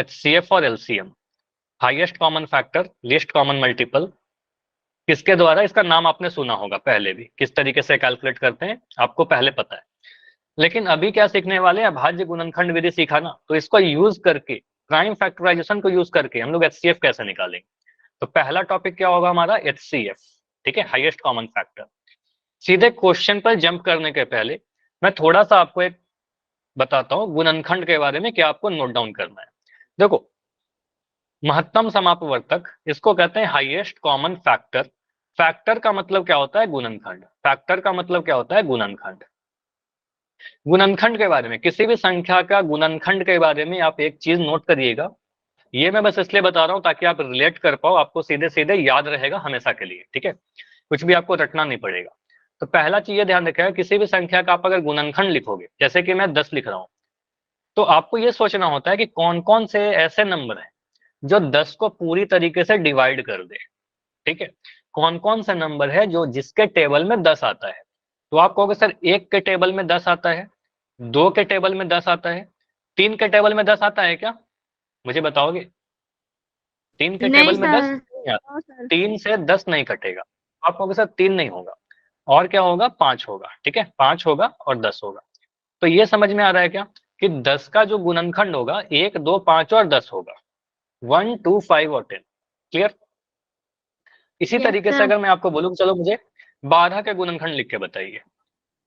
HCF और LCM, highest common factor, least common multiple, किसके द्वारा, इसका नाम आपने सुना होगा पहले भी, किस तरीके से कैलकुलेट करते हैं आपको पहले पता है। लेकिन अभी क्या सीखने वाले हैं, भाज्य गुणनखंड विधि सीखा ना, तो इसको यूज करके, प्राइम फैक्टराइजेशन को यूज करके हम लोग HCF कैसे निकालेंगे। तो पहला टॉपिक क्या होगा हमारा, HCF, ठीक है, हाईएस्ट कॉमन फैक्टर। सीधे क्वेश्चन पर जंप करने के पहले मैं थोड़ा सा आपको एक बताता हूँ गुणनखंड के बारे में, क्या आपको नोट डाउन करना है। देखो, महत्तम समापवर्तक, इसको कहते हैं हाईएस्ट कॉमन फैक्टर। फैक्टर का मतलब क्या होता है, गुणनखंड। फैक्टर का मतलब क्या होता है, गुणनखंड। गुणनखंड के बारे में, किसी भी संख्या का गुणनखंड के बारे में आप एक चीज नोट करिएगा, ये मैं बस इसलिए बता रहा हूं ताकि आप रिलेट कर पाओ, आपको सीधे सीधे याद रहेगा हमेशा के लिए, ठीक है, कुछ भी आपको रटना नहीं पड़ेगा। तो पहला चीज ये ध्यान रखिएगा, किसी भी संख्या का आप अगर गुणनखंड लिखोगे, जैसे कि मैं 10 लिख रहा हूं, तो आपको ये सोचना होता है कि कौन कौन से ऐसे नंबर हैं जो 10 को पूरी तरीके से डिवाइड कर दे, ठीक है, कौन कौन सा नंबर है जो जिसके टेबल में 10 आता है। तो आप कहोगे सर 1 के टेबल में 10 आता है, 2 के टेबल में 10 आता है, 3 के टेबल में 10 आता है क्या, मुझे बताओगे। 3 के नहीं टेबल में 10 सर। नहीं आता, नो सर। 3 से 10 नहीं कटेगा। आप कहोगे सर 3 नहीं होगा, और क्या होगा, 5 होगा, ठीक है, 5 होगा और 10 होगा। तो ये समझ में आ रहा है क्या, कि 10 का जो गुणनखंड होगा 1, 2, 5 और 10 होगा, 1, 2, 5 और 10। क्लियर। इसी यस तरीके से सर। अगर मैं आपको बोलूं, चलो मुझे 12 के गुणनखंड लिख के बताइए,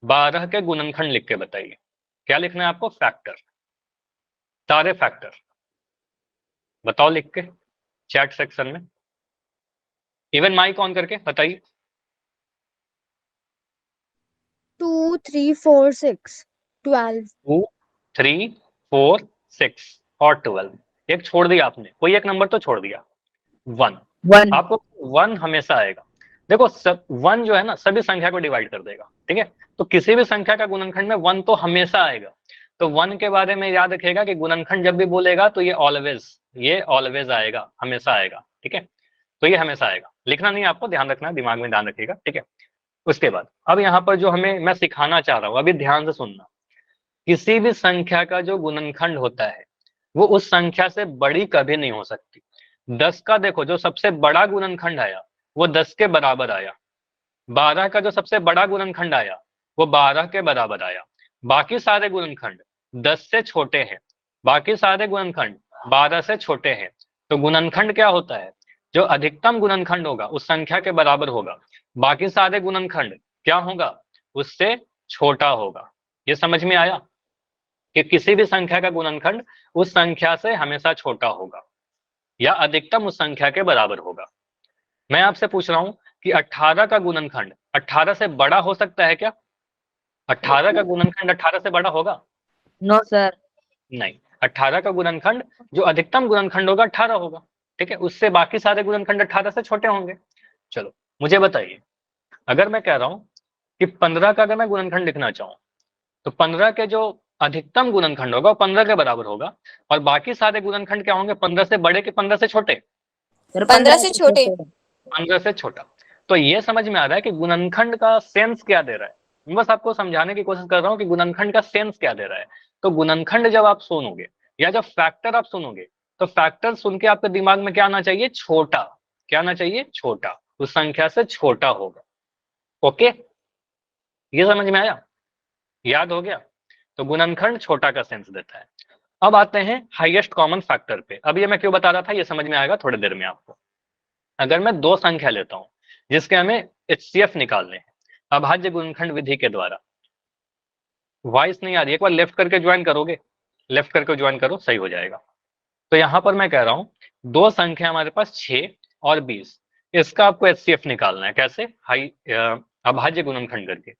12 के गुणनखंड लिख के बताइए, क्या लिखना है आपको, फैक्टर, सारे फैक्टर बताओ लिख के चैट सेक्शन में, इवन माइक ऑन करके बताइए। 2, 3, 4, 6, 12। 2, 3, 4, 6 और 12, एक छोड़ दिया आपने, कोई एक नंबर तो छोड़ दिया, 1। 1। आपको 1 हमेशा आएगा। देखो सब 1 जो है ना, सभी संख्या को डिवाइड कर देगा, ठीक है, तो किसी भी संख्या का गुणनखंड में 1 तो हमेशा आएगा। तो 1 के बारे में याद रखेगा कि गुणनखंड जब भी बोलेगा तो ये ऑलवेज आएगा, हमेशा आएगा, ठीक है, तो ये हमेशा आएगा, लिखना नहीं आपको, ध्यान रखना, दिमाग में ध्यान रखिएगा, ठीक है। उसके बाद अब यहाँ पर जो मैं सिखाना चाह रहा हूँ, अभी ध्यान से सुनना, किसी भी संख्या का जो गुणनखंड होता है वो उस संख्या से बड़ी कभी नहीं हो सकती। 10 का देखो जो सबसे बड़ा गुणनखंड आया वो 10 के बराबर आया, 12 का जो सबसे बड़ा गुणनखंड आया वो 12 के बराबर आया, बाकी सारे गुणनखंड 10 से छोटे हैं, बाकी सारे गुणनखंड 12 से छोटे हैं। तो गुणनखंड क्या होता है, जो अधिकतम गुणनखंड होगा उस संख्या के बराबर होगा, बाकी सारे गुणनखंड क्या होगा, उससे छोटा होगा। ये समझ में आया कि किसी भी संख्या का गुणनखंड उस संख्या से हमेशा छोटा होगा या अधिकतम उस संख्या के बराबर होगा। मैं आपसे पूछ रहा हूं कि 18 का गुणनखंड 18 से बड़ा हो सकता है क्या, 18 का गुणनखंड 18 से बड़ा होगा, नो सर। नहीं। 18 का गुणनखंड जो अधिकतम गुणनखंड होगा 18 होगा, ठीक है, उससे बाकी सारे गुणनखंड 18 से छोटे होंगे। चलो मुझे बताइए, अगर मैं कह रहा हूं कि 15 का अगर मैं गुणनखंड लिखना चाहूं, तो 15 के जो अधिकतम गुणनखंड होगा वो 15 के बराबर होगा, और बाकी सारे गुणनखंड क्या होंगे, 15 से बड़े कि 15 से छोटे, सर 15 से छोटे। 15 से छोटा। तो ये समझ में आ रहा है कि गुणनखंड का सेंस क्या दे रहा है, मैं बस आपको समझाने की कोशिश कर रहा हूँ कि गुणनखंड का सेंस क्या दे रहा है। तो गुणनखंड जब आप सुनोगे या जब फैक्टर आप सुनोगे, तो फैक्टर सुन के आपके दिमाग में क्या आना चाहिए, छोटा, क्या आना चाहिए, छोटा, उस संख्या से छोटा होगा। ओके, ये समझ में आया, याद हो गया। तो गुणनखंड छोटा का सेंस देता है। अब आते हैं हाईएस्ट कॉमन फैक्टर पे। अब ये मैं क्यों बता रहा था, ये समझ में आएगा थोड़ी देर में आपको। अगर मैं दो संख्या लेता हूं जिसके हमें HCF निकालने हैं अभाज्य गुणनखंड विधि के द्वारा, वॉइस नहीं आ रही, एक बार लेफ्ट करके ज्वाइन करोगे, लेफ्ट करके ज्वाइन करो, सही हो जाएगा। तो यहां पर मैं कह रहा हूं दो संख्या हमारे पास 6 और 20, इसका आपको HCF निकालना है, कैसे, अभाज्य गुणनखंड करके।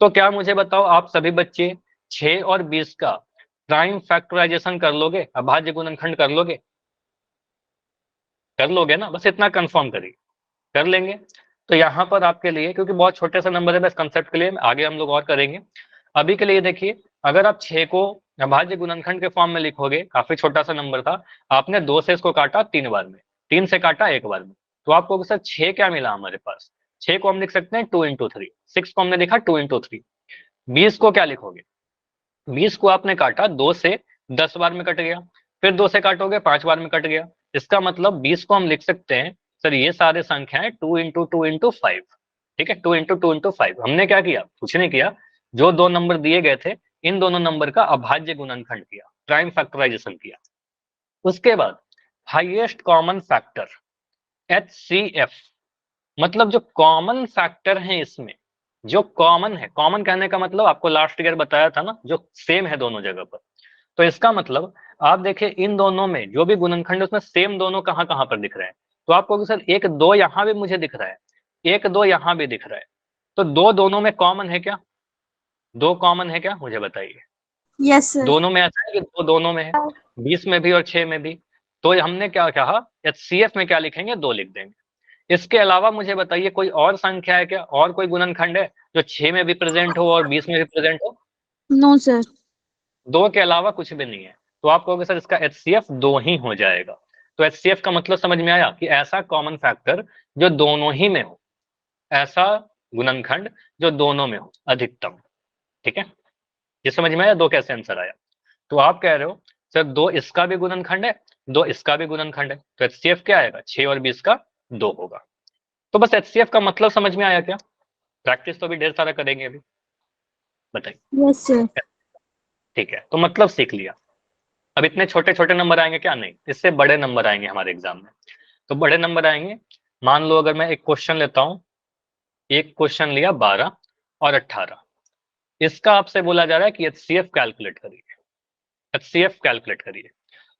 तो क्या मुझे बताओ, आप सभी बच्चे 6 और 20 का प्राइम फैक्टराइजेशन कर लोगे, अभाज्य गुणनखंड कर लोगे, कर लोगे ना, बस इतना कंफर्म करिए, कर लेंगे। तो यहाँ पर आपके लिए, क्योंकि बहुत छोटे से नंबर है, बस कंसेप्ट के लिए आगे हम लोग और करेंगे, अभी के लिए देखिए, अगर आप 6 को अभाज्य गुणनखंड के फॉर्म में लिखोगे, काफी छोटा सा नंबर था, आपने 2 से इसको काटा 3 बार में, 3 से काटा 1 बार में, तो आपको सर 6 क्या मिला हमारे पास, 6 को हम लिख सकते हैं 2 इंटू 3, 6 को हमने लिखा 2 इंटू 3। 20 को क्या लिखोगे, 20 को आपने काटा 2 से 10 बार में कट गया, फिर 2 से काटोगे 5 बार में कट गया। इसका मतलब 20 को हम लिख सकते हैं सर ये सारे संख्याएं 2 इंटू 2 इंटू 5, ठीक है, 2 इंटू 2 इंटू 5। हमने क्या किया, कुछ नहीं किया, जो दो नंबर दिए गए थे इन दोनों नंबर का अभाज्य गुणनखंड किया, प्राइम फैक्टराइजेशन किया। उसके बाद हाईएस्ट कॉमन फैक्टर HCF, मतलब जो कॉमन फैक्टर है इसमें, जो कॉमन है, कॉमन कहने का मतलब आपको लास्ट ईयर बताया था ना, जो सेम है दोनों जगह पर। तो इसका मतलब आप देखिए इन दोनों में जो भी गुणनखंड है उसमें सेम दोनों कहां कहां पर दिख रहे हैं। तो आप कहोगे सर 1 2 यहां भी मुझे दिख रहा है, 1 2 यहां भी दिख रहा है, तो दो दोनों में कॉमन है क्या? दो कॉमन है क्या, मुझे बताइए। Yes sir. दोनों में ऐसा है कि दो दोनों में है, 20 में भी और 6 में भी। तो हमने क्या कहा, HCF में क्या लिखेंगे, 2 लिख देंगे। इसके अलावा मुझे बताइए कोई और संख्या है क्या, और कोई गुणनखंड है जो 6 में भी प्रेजेंट हो और 20 में भी प्रेजेंट हो? No sir. 2 के अलावा कुछ भी नहीं है। तो आप कहोगे सर इसका HCF 2 ही हो जाएगा। तो HCF का मतलब समझ में आया कि ऐसा कॉमन फैक्टर जो दोनों ही में हो, ऐसा गुणनखंड जो दोनों में हो अधिकतम, ठीक है। ये समझ में आया 2 कैसे आंसर आया। तो आप कह रहे हो सर 2 इसका भी गुणनखंड है, 2 इसका भी गुणनखंड है, तो HCF क्या आएगा, 6 और 20 का 2 होगा। तो बस HCF का मतलब समझ में आया क्या? प्रैक्टिस तो भी ढेर सारा करेंगे अभी, बताइए। Yes sir. ठीक है, तो मतलब सीख लिया। अब इतने छोटे छोटे नंबर आएंगे क्या, नहीं, इससे बड़े नंबर आएंगे हमारे एग्जाम में। तो बड़े नंबर आएंगे, मान लो अगर मैं एक क्वेश्चन लेता हूं, एक क्वेश्चन लिया 12 और 18, इसका आपसे बोला जा रहा है कि HCF कैलकुलेट करिए, HCF कैलकुलेट करिए।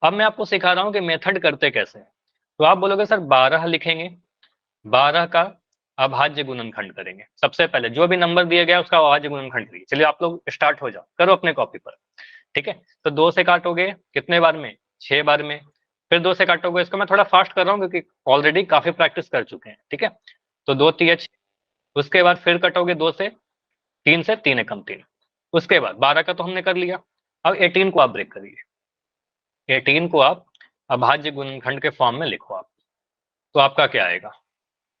अब मैं आपको सिखा रहा हूं कि मेथड करते कैसे हैं। तो आप बोलोगे सर 12 लिखेंगे, 12 का अभाज्य गुणनखंड करेंगे। सबसे पहले जो भी नंबर दिया गया उसका अभाज्य गुणनखंड करिए। चलिए आप लोग स्टार्ट हो जाओ, करो अपने कॉपी पर, ठीक है। तो 2 से काटोगे कितने बार में, 6 बार में। फिर 2 से काटोगे, इसको मैं थोड़ा फास्ट कर रहा हूँ क्योंकि ऑलरेडी काफी प्रैक्टिस कर चुके हैं, ठीक है। तो 2 तिया 6, उसके बाद फिर कटोगे 2 से, 3 से, 3 एकम 3। उसके बाद 12 का तो हमने कर लिया। अब 18 को आप ब्रेक करिए, 18 को आप अभाज्य गुणनखंड के फॉर्म में लिखो आप। तो आपका क्या आएगा,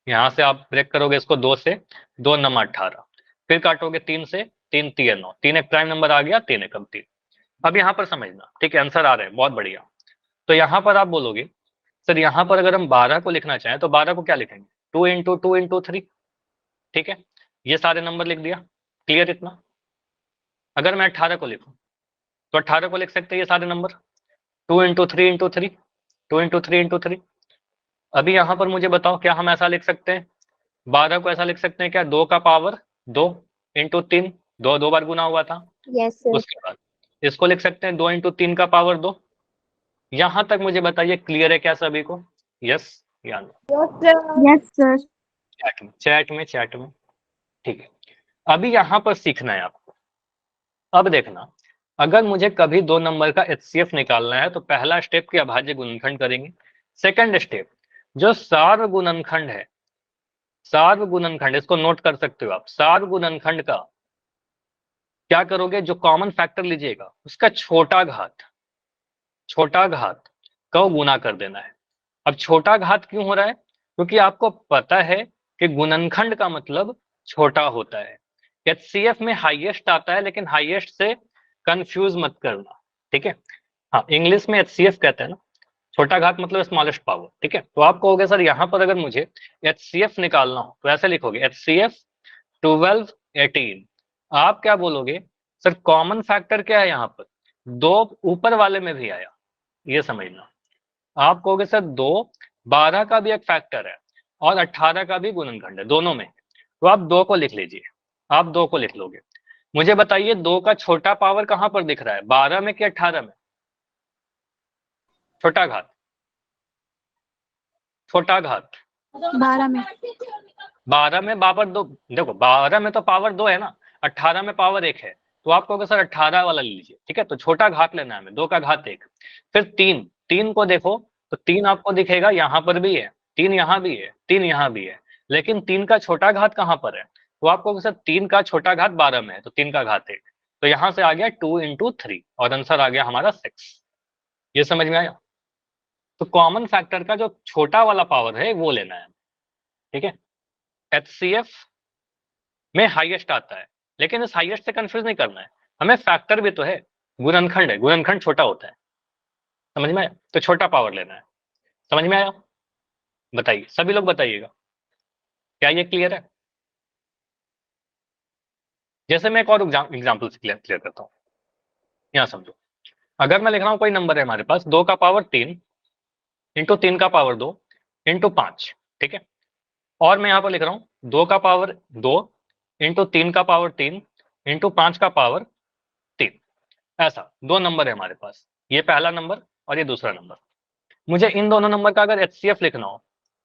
यहाँ से आप ब्रेक करोगे इसको 2 से, 2 9 18, फिर काटोगे 3 से, 3 3 9, 3 एक प्राइम नंबर आ गया, 3 एकम 3। अब यहाँ पर समझना, ठीक है, आंसर आ रहे हैं, बहुत बढ़िया। तो यहाँ पर आप बोलोगे सर यहाँ पर अगर हम 12 को लिखना चाहें तो 12 को क्या लिखेंगे, 2 इंटू 2 इंटू 3, ठीक है। ये सारे नंबर लिख दिया, क्लियर इतना। अगर मैं 18 को लिखूं तो 18 को लिख सकते हैं ये सारे number, 2 into 3 into 3, 2 into 3 into 3। अभी यहाँ पर मुझे बताओ क्या हम ऐसा लिख सकते हैं, 12 को ऐसा लिख सकते हैं क्या, 2 का पावर 2 इंटू 3, 2 2 बार गुना हुआ था। Yes sir. उसके बाद इसको लिख सकते हैं 2 इंटू 3 का पावर 2। यहां तक मुझे बताइए क्लियर है क्या सभी को, यस या नो? Yes sir. चैट में, ठीक है। अभी यहां पर सीखना है आपको। अब देखना, अगर मुझे कभी 2 नंबर का HCF निकालना है तो पहला स्टेप की अभाज्य गुणनखंड करेंगे। सेकंड स्टेप जो सार्व गुणनखंड है, सार्व गुणनखंड, इसको नोट कर सकते हो आप, सार्व गुणनखंड का क्या करोगे, जो कॉमन फैक्टर लीजिएगा उसका छोटा घात को गुना कर देना है। अब छोटा घात क्यों हो रहा है, क्योंकि आपको पता है कि गुणनखंड का मतलब छोटा होता है। HCF में हाईएस्ट आता है, लेकिन हाईएस्ट से कंफ्यूज मत करना, ठीक है। हाँ, इंग्लिश में HCF कहते हैं ना, छोटा घात मतलब स्मॉलेस्ट पावर, ठीक है। तो आप कहोगे सर यहाँ पर अगर मुझे HCF निकालना हो तो ऐसे लिखोगे HCF 12 18। आप क्या बोलोगे सर, कॉमन फैक्टर क्या है यहाँ पर, 2 ऊपर वाले में भी आया, ये समझना। आप कहोगे सर 2 12 का भी एक फैक्टर है और 18 का भी गुणनखंड है, दोनों में। तो आप 2 को लिख लीजिए, आप 2 को लिख लोगे। मुझे बताइए 2 का छोटा पावर कहां पर दिख रहा है, 12 में कि 18 में? छोटा घात, छोटा घात 12 में। 12 में पावर 2, देखो 12 में तो पावर 2 है ना, 18 में पावर 1 है। तो आप कहोगे सर 18 वाला ले लीजिए, ठीक है। तो छोटा घात लेना है हमें, 2 का घात 1। फिर 3 को देखो तो 3 आपको दिखेगा यहाँ पर भी है, 3 यहाँ भी है, 3 यहाँ भी है, लेकिन 3 का छोटा घात कहाँ पर है? तो आप कहोगे सर 3 का छोटा घात 12 में है, तो 3 का घात 1। तो यहाँ से आ गया 2 इंटू 3 और आंसर आ गया हमारा 6। ये समझ में आया? तो कॉमन फैक्टर का जो छोटा वाला पावर है वो लेना है, ठीक है। HCF में हाईएस्ट आता है, लेकिन इस हाईएस्ट से कंफ्यूज नहीं करना है हमें, फैक्टर भी तो है, गुणनखंड है, गुणनखंड छोटा होता है। समझ में आया? तो छोटा पावर लेना है, समझ में आया? बताइए, सभी लोग बताइएगा, क्या ये क्लियर है? जैसे मैं एक और एग्जाम्पल से क्लियर करता हूँ, यहाँ समझो। अगर मैं लिख रहा हूँ कोई नंबर है हमारे पास 2 का पावर 3 इंटू 3 का पावर 2 इंटू 5, ठीक है। और मैं यहाँ पर लिख रहा हूँ 2 का पावर 2 इंटू 3 का पावर 3 इंटू 5 का पावर 3। ऐसा दो नंबर है हमारे पास, ये पहला नंबर और ये दूसरा नंबर। मुझे इन दोनों नंबर का अगर एचसीएफ लिखना हो,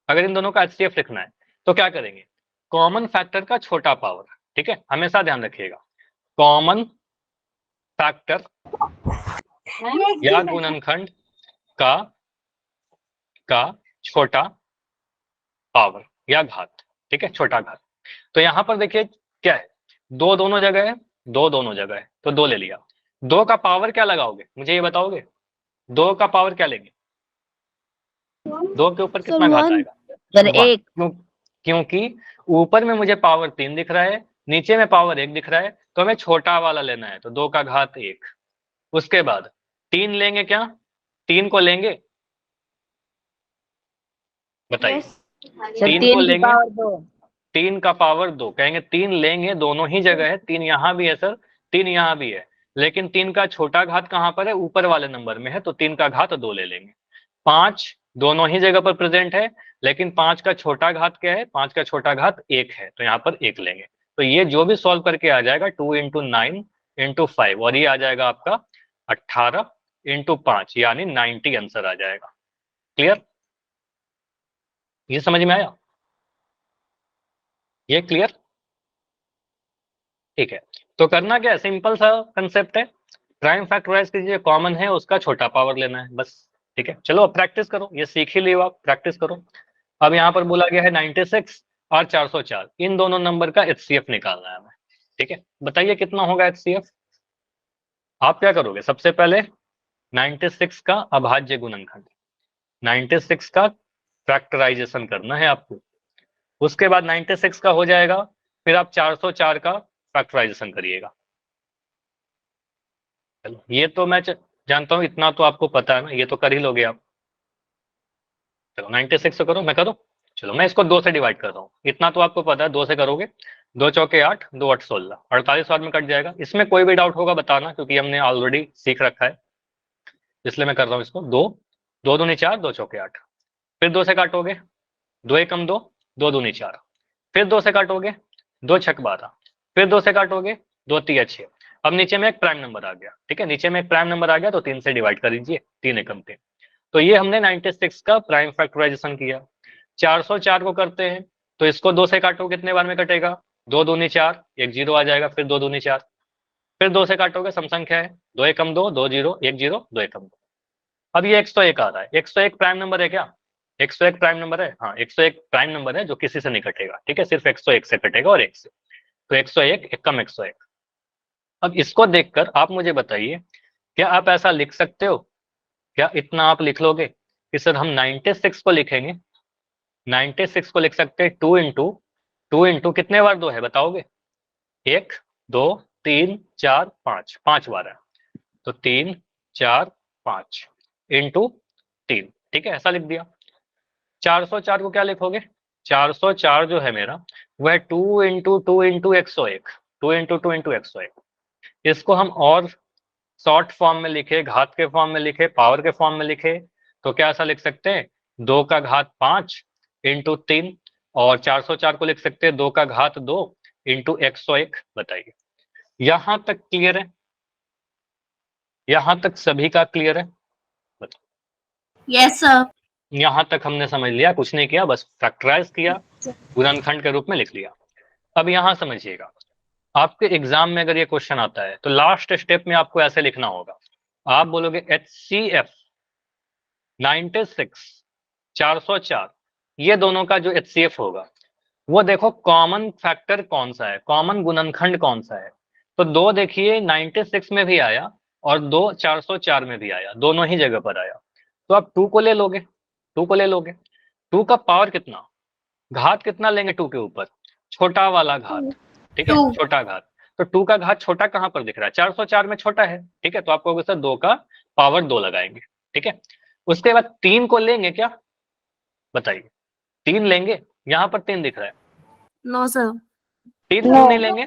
अगर इन दोनों का एचसीएफ लिखना है तो क्या करेंगे? कॉमन फैक्टर का छोटा पावर, ठीक है, हमेशा ध्यान रखिएगा। कॉमन फैक्टर या गुणनखंड का छोटा पावर या घात, ठीक है, छोटा घात। तो यहाँ पर देखिए क्या है, दो दोनों जगह है, दो दोनों जगह है, तो दो ले लिया। दो का पावर क्या लगाओगे, मुझे ये बताओगे? दो का पावर क्या लेंगे? दो के ऊपर कितना घात आएगा? Sir one. एक। क्योंकि ऊपर में मुझे पावर 3 दिख रहा है, नीचे में पावर 1 दिख रहा है, तो हमें छोटा वाला लेना है, तो 2 का घात 1। उसके बाद 3 लेंगे, क्या 3 को लेंगे? बताइए। सर 3 3 को की लेंगे, पावर 2। 3 का पावर 2 कहेंगे, 3 लेंगे, दोनों ही जगह है, 3 यहाँ भी है सर, 3 यहाँ भी है, लेकिन 3 का छोटा घात कहाँ पर है? ऊपर वाले नंबर में है, तो 3 का घात 2 ले लेंगे। 5 दोनों ही जगह पर प्रेजेंट है, लेकिन 5 का छोटा घात क्या है? 5 का छोटा घात 1 है, तो यहाँ पर 1 लेंगे। तो ये जो भी सॉल्व करके आ जाएगा 2 इंटू 9 इंटू 5, और ये आ जाएगा आपका 18 इंटू 5, यानी 90 आंसर आ जाएगा। क्लियर? ये समझ में आया? ये क्लियर? ठीक है, तो करना क्या है, सिंपल सा कंसेप्ट है, प्राइम फैक्टराइज कीजिए, कॉमन है उसका छोटा पावर लेना है बस। ठीक है, चलो अब प्रैक्टिस करो, ये सीख ही लियो आप, प्रैक्टिस करो। अब यहाँ पर बोला गया है 96 और 404, इन दोनों नंबर का एचसीएफ निकालना है हमें। ठीक है, बताइए कितना होगा एचसीएफ? आप क्या करोगे, सबसे पहले 96 का अभाज्य गुणनखंड, 96 का फैक्टराइजेशन करना है आपको। उसके बाद 96 का हो जाएगा, फिर आप 404 का फैक्टराइजेशन करिएगा। चलो, ये तो मैं जानता हूं, इतना तो आपको पता है ना, ये तो कर ही लोगे आप। चलो 96 से करो, मैं करूं? चलो मैं इसको 2 से डिवाइड कर रहा हूँ, इतना तो आपको पता है, 2 से करोगे, 2 चौके 8, 2 8 16, 48 बाद में कट जाएगा। इसमें कोई भी डाउट होगा बताना, क्योंकि हमने ऑलरेडी सीख रखा है, इसलिए मैं कर रहा हूँ इसको। 2 2 दूनी 4, 2 चौके 8, फिर 2 से काटोगे, 2 एकम 2, 2 दूनी 4, फिर 2 से काटोगे, 2 छक 12, फिर 2 से काटोगे, 2 तिया 6। अब नीचे में एक प्राइम नंबर आ गया, ठीक है, नीचे में एक प्राइम नंबर आ गया, तो 3 से डिवाइड कर दीजिए, 3 एकम 3। तो ये हमने 96 का प्राइम फैक्टराइजेशन किया। 404 को करते हैं, तो इसको 2 से काटो, कितने बार में कटेगा? 2 दूनी 4, एक जीरो आ जाएगा, फिर 2 दूनी 4, फिर 2 से काटोगे, सम संख्या है, 2 एकम 2, 2 जीरो, 1 जीरो, 2 एकम 2। अब ये 101 आ रहा है, 101 प्राइम नंबर है क्या? 101 प्राइम नंबर है, हाँ 101 प्राइम नंबर है जो किसी से नहीं कटेगा, ठीक है, सिर्फ 101 से कटेगा और 1 से, तो 101 एकम 101। अब इसको देखकर आप मुझे बताइए, क्या आप ऐसा लिख सकते हो? क्या इतना आप लिख लोगे कि सर हम 96 को लिखेंगे, 96 को लिख सकते हैं 2 इंटू कितने बार 2 है बताओगे? 1 2 3 4 5, 5 बार है, तो 3 4 5 इंटू 3, ठीक है, ऐसा लिख दिया। 404 को क्या लिखोगे? 404 जो है मेरा, वह 2 इंटू 2 इंटू 101, इसको हम और शॉर्ट फॉर्म में लिखे, घात के फॉर्म में लिखे, पावर के फॉर्म में लिखे, तो क्या ऐसा लिख सकते हैं? 2 का घात 5 इंटू 3, और 404 को लिख सकते हैं 2 का घात 2 इंटू 101। बताइए, यहां तक क्लियर है? यहां तक सभी का क्लियर है? Yes sir. यहां तक हमने समझ लिया, कुछ नहीं किया, बस फैक्टराइज किया, गुणनखंड के रूप में लिख लिया। अब यहां समझिएगा, आपके एग्जाम में अगर ये क्वेश्चन आता है तो लास्ट स्टेप में आपको ऐसे लिखना होगा, आप बोलोगे HCF 96 404, ये दोनों का जो HCF होगा वो देखो कॉमन फैक्टर कौन सा है, कॉमन गुणनखंड कौन सा है। तो 2 देखिए 96 में भी आया और 2 404 में भी आया, दोनों ही जगह पर आया, तो आप 2 को ले लोगे, 2 को ले लोगे। 2 का पावर कितना, घात कितना लेंगे 2 के ऊपर? छोटा वाला घात, ठीक है, छोटा घात। तो 2 का घात छोटा कहां पर दिख रहा है? 404 में छोटा है, ठीक है, तो आप कहोगे सर 2 का पावर 2 लगाएंगे, ठीक है। उसके बाद 3 को लेंगे क्या, बताइए, 3 लेंगे, यहाँ पर 3 दिख रहा है, नो सर। 3 क्यों नहीं लेंगे,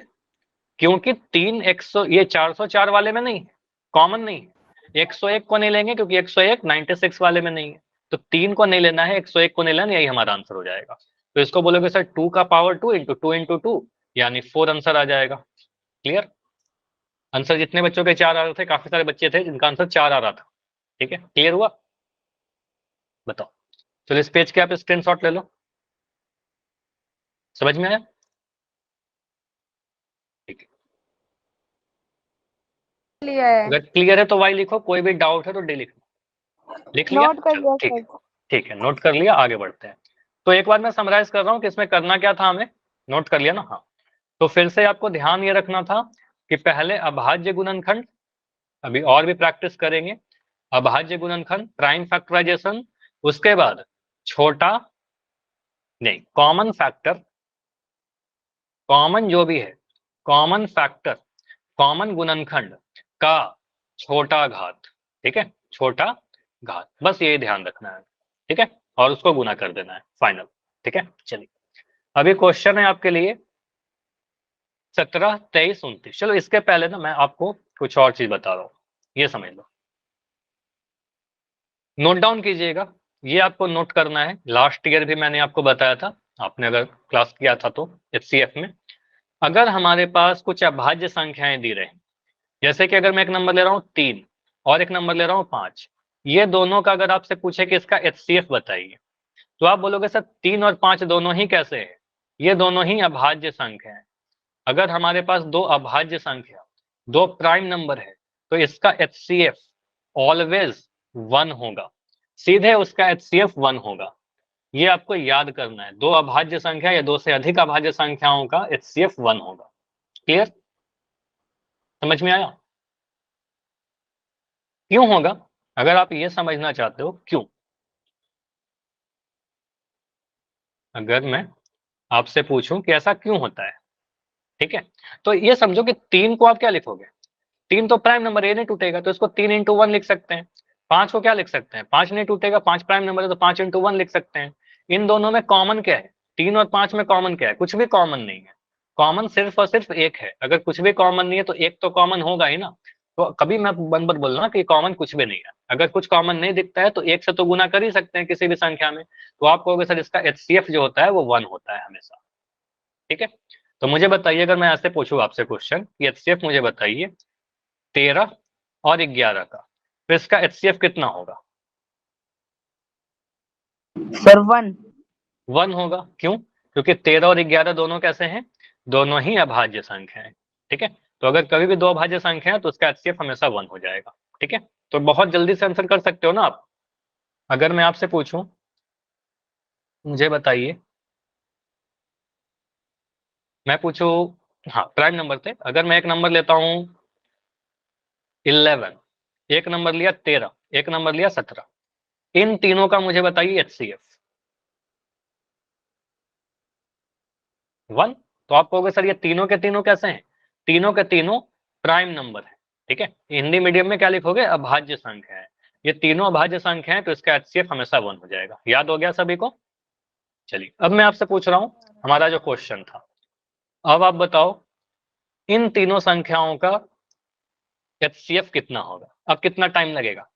क्योंकि 3 100 ये 404 वाले में नहीं, कॉमन नहीं। 101 को नहीं लेंगे क्योंकि 101 96 वाले में नहीं है, तो 3 को नहीं लेना है, 101 को नहीं लेना, यही हमारा आंसर हो जाएगा। तो इसको बोलोगे सर 2 का पावर 2 इंटू 2 इंटू 2 यानी 4 आंसर आ जाएगा। क्लियर। आंसर जितने बच्चों के 4 आ रहे थे, काफी सारे बच्चे थे जिनका आंसर 4 आ रहा था। ठीक है, क्लियर हुआ, बताओ। चलो इस पेज के आप स्क्रीनशॉट ले लो, समझ में आया, ठीक है। अगर क्लियर है तो वाई लिखो, कोई भी डाउट है तो डी लिखो। लिख लिया, नोट कर लिया ठीक है, सर। ठीक है, नोट कर लिया, आगे बढ़ते हैं। तो एक बार मैं समराइज कर रहा हूँ कि इसमें करना क्या था हमें, नोट कर लिया ना, हाँ। तो फिर से आपको ध्यान ये रखना था कि पहले अभाज्य गुणनखंड, अभी और भी प्रैक्टिस करेंगे, अभाज्य गुणनखंड, प्राइम फैक्टराइजेशन, उसके बाद छोटा नहीं, कॉमन फैक्टर, कॉमन जो भी है, कॉमन फैक्टर, कॉमन गुणनखंड का छोटा घात, ठीक है, छोटा घात, बस ये ध्यान रखना है, ठीक है, और उसको गुना कर देना है फाइनल। ठीक है, चलिए अभी क्वेश्चन है आपके लिए 17, 23, 29। चलो इसके पहले ना मैं आपको कुछ और चीज बता रहा हूँ, ये समझ लो, नोट डाउन कीजिएगा, ये आपको नोट करना है। लास्ट ईयर भी मैंने आपको बताया था, आपने अगर क्लास किया था तो HCF में, अगर हमारे पास कुछ अभाज्य संख्याएं दी रहे, जैसे कि अगर मैं एक नंबर ले रहा हूँ 3 और एक नंबर ले रहा हूँ 5, ये दोनों का अगर आपसे पूछे कि इसका HCF बताइए, तो आप बोलोगे सर 3 और 5 दोनों ही कैसे है, ये दोनों ही अभाज्य संख्या है। अगर हमारे पास दो अभाज्य संख्या, दो प्राइम नंबर है, तो इसका HCF ऑलवेज 1 होगा, सीधे उसका HCF 1 होगा। ये आपको याद करना है, दो अभाज्य संख्या या दो से अधिक अभाज्य संख्याओं का HCF 1 होगा। क्लियर, समझ में आया, क्यों होगा, अगर आप ये समझना चाहते हो क्यों, अगर मैं आपसे पूछूं कि ऐसा क्यों होता है, ठीक है, तो ये समझो कि 3 को आप क्या लिखोगे, 3 तो प्राइम नंबर, ये नहीं टूटेगा, तो इसको 3 इंटू 1 लिख सकते हैं। 5 को क्या लिख सकते हैं, 5 नहीं टूटेगा, 5 प्राइम नंबर है तो 5 इंटू 1 लिख सकते हैं। इन दोनों में कॉमन क्या है, 3 और 5 में कॉमन क्या है, कुछ भी कॉमन नहीं है, कॉमन सिर्फ और सिर्फ एक है। अगर कुछ भी कॉमन नहीं है तो एक तो कॉमन होगा ही ना, तो कभी मैं बन बोल रहा हूँ कि कॉमन कुछ भी नहीं है। अगर कुछ कॉमन नहीं दिखता है तो एक से तो गुना कर ही सकते हैं किसी भी संख्या में, तो आप कहोगे सर इसका HCF जो होता है वो 1 होता है हमेशा। ठीक है, तो मुझे बताइए, अगर मैं ऐसे पूछूं आपसे क्वेश्चन कि HCF मुझे बताइए 13 और 11 का, तो इसका HCF कितना होगा, सर 1। 1 होगा, क्यों, क्योंकि 13 और 11 दोनों कैसे हैं, दोनों ही अभाज्य संख्या है। ठीक है, तो अगर कभी भी दो अभाज्य संख्या है तो उसका HCF हमेशा 1 हो जाएगा। ठीक है, तो बहुत जल्दी से आंसर कर सकते हो ना आप। अगर मैं आपसे पूछूं, मुझे बताइए, मैं पूछूं, हाँ प्राइम नंबर थे, अगर मैं एक नंबर लेता हूं 11, एक नंबर लिया 13, एक नंबर लिया 17, इन तीनों का मुझे बताइए HCF 1। तो आप कहोगे सर ये तीनों के तीनों कैसे हैं, तीनों के तीनों प्राइम नंबर है। ठीक है, हिंदी मीडियम में क्या लिखोगे, अभाज्य संख्या है, ये तीनों अभाज्य संख्या है, तो इसका HCF हमेशा 1 हो जाएगा। याद हो गया सभी को। चलिए अब मैं आपसे पूछ रहा हूं, हमारा जो क्वेश्चन था, अब आप बताओ इन तीनों संख्याओं का HCF कितना होगा। अब कितना टाइम लगेगा,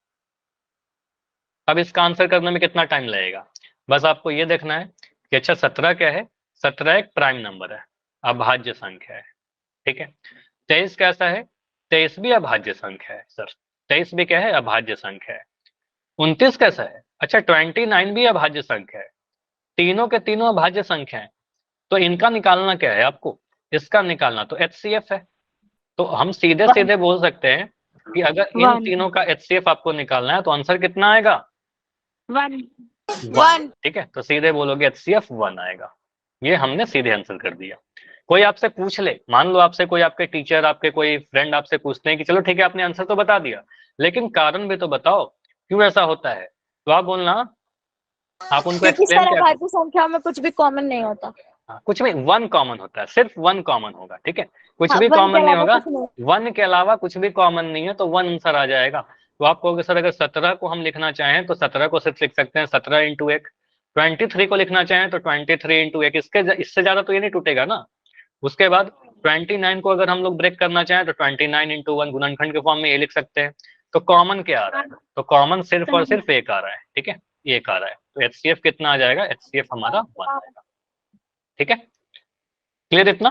अब इसका आंसर करने में कितना टाइम लगेगा, बस आपको ये देखना है कि अच्छा 17 क्या है, 17 एक प्राइम नंबर है, अभाज्य संख्या है। ठीक है, 23 कैसा है, 23 भी अभाज्य संख्या है सर, 23 भी क्या है, अभाज्य संख्या है। 29 कैसा है, अच्छा 29 भी अभाज्य संख्या है। तीनों के तीनों अभाज्य संख्या है, तो इनका निकालना क्या है आपको, इसका निकालना तो HCF है। तो हम सीधे सीधे बोल सकते हैं कि अगर इन 1 तीनों का HCF आपको निकालना है तो आंसर कितना आएगा, 1 1। ठीक है, तो सीधे बोलोगे HCF 1 आएगा। ये हमने सीधे आंसर कर दिया। कोई आपसे पूछ ले, मान लो आपसे कोई आपके टीचर, आपके कोई फ्रेंड आपसे पूछते हैं कि चलो ठीक है आपने आंसर तो बता दिया, लेकिन कारण भी तो बताओ क्यों ऐसा होता है, तो आप बोलना, आप उनको क्योंकि एक्सप्लेन सर क्या, अभाज्य संख्या में कुछ भी कॉमन नहीं होता। हाँ, कुछ भी 1 कॉमन होता है, सिर्फ 1 कॉमन होगा। ठीक है, कुछ हाँ, भी 1 के कॉमन नहीं अलावा होगा, कुछ नहीं। 1 के अलावा कुछ भी कॉमन नहीं है, तो 1 आंसर आ जाएगा। तो आप कहोगे सर अगर 17 को हम लिखना चाहें तो 17 को सिर्फ लिख सकते हैं 17 इंटू 1, 23 को लिखना चाहें तो 23 इंटू 1, इससे ज्यादा तो ये नहीं टूटेगा ना। उसके बाद 29 को अगर हम लोग ब्रेक करना चाहें तो 29 इंटू 1 गुणनखंड के फॉर्म में ये लिख सकते हैं। तो कॉमन क्या आ रहा है, तो कॉमन सिर्फ और सिर्फ एक आ रहा है, ठीक है, एक आ रहा है। तो HCF कितना आ जाएगा, HCF हमारा 1 आएगा, ठीक है, क्लियर इतना।